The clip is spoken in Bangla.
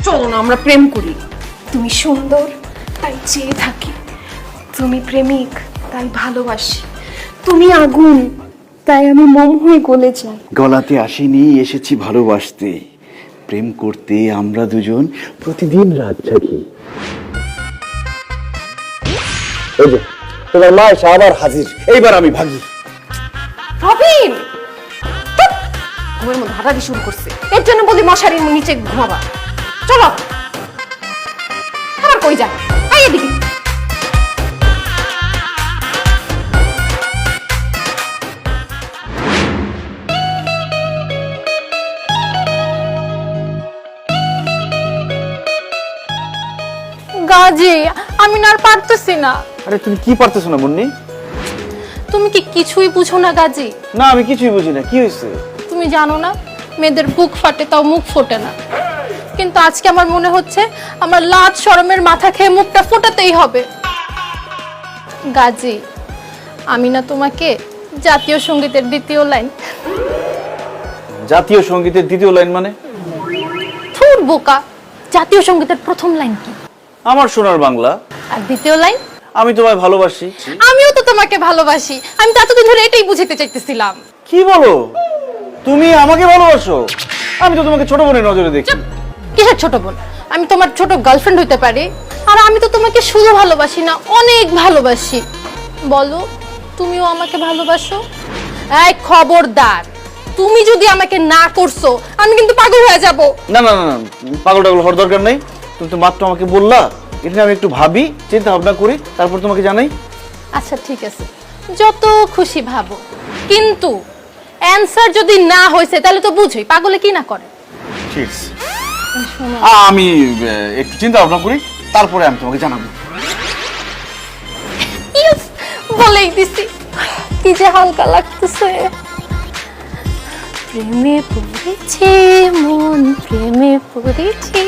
চলো না আমরা প্রেম করি। তুমি সুন্দর তাই চেয়ে থাকি, তুমি প্রেমিক তাই ভালোবাসি, তুমি আগুন তাই আমি মোম হয়ে গলে যাই। গলাতে আসিনি, এসেছি ভালোবাসতে, প্রেম করতে আমরা দুজন প্রতিদিন রাত জাগি। এই যে তোমার মা এসে আবার হাজির, এইবার আমি ভাগি। রবিন ঘুমের মধ্যে হাঁটাহাঁটি শুরু করছে, এর জন্য বলি মশারির নিচে ঘুমাবা। চলো আবার কই যায়, আই এদিকে। গাজী, আমি না আর পারতেছি না। আরে তুমি কি পারতেছো না মুন্নি? তুমি কি কিছুই বুঝো না গাজী? না আমি কিছুই বুঝি না, কি হয়েছে? তুমি জানো না মেয়েদের বুক ফাটে তাও মুখ ফোটে না, কিন্তু আজকে আমার মনে হচ্ছে আমার লাজ শরমের মাথা খেয়ে মুখটা ফোটাতেই হবে। গাজী, আমি না তোমাকে জাতীয় সঙ্গীতের দ্বিতীয় লাইন। জাতীয় সঙ্গীতের দ্বিতীয় লাইন মানে? থুর বোকা, জাতীয় সঙ্গীতের প্রথম লাইন কি? আমার সোনার বাংলা। আর দ্বিতীয় লাইন? আমি তোমায় ভালোবাসি। আমিও তো তোমাকে ভালোবাসি। আমি তো এতদিন ধরে এটাই বুঝাতে চাইতেছিলাম। কি বলো? তুমি আমাকে ভালোবাসো? আমি তো তোমাকে ছোট বোনের নজরে দেখি। কিসের ছোট বোন? আমি তোমার ছোট গার্লফ্রেন্ড হইতে পারি। আর আমি তো তোমাকে শুধু ভালোবাসি না, অনেক ভালোবাসি। বলো, তুমিও আমাকে ভালোবাসো? এই খবরদার, তুমি যদি আমাকে না করছো আমি কিন্তু পাগল হয়ে যাব। না না না না, পাগল টাগল হওয়ার দরকার নেই। তুমি তো মাত্র আমাকে বললা, এটা আমি একটু ভাবি, চিন্তা ভাবনা করি, তারপর তোমাকে জানাই। আচ্ছা ঠিক আছে, যত খুশি ভাবো, কিন্তু অ্যানসার যদি না হয়েছে তাহলে তো বুঝোই পাগলে কি না করে। ঠিক আছে, আমি একটু চিন্তা ভাবনা করি, তারপরে আমি তোমাকে জানাবো। ইয়েস, বলেই দিছি। কি যে হালকা লাগতেছে। প্রেমে পড়েছে মন, প্রেমে পড়েছে।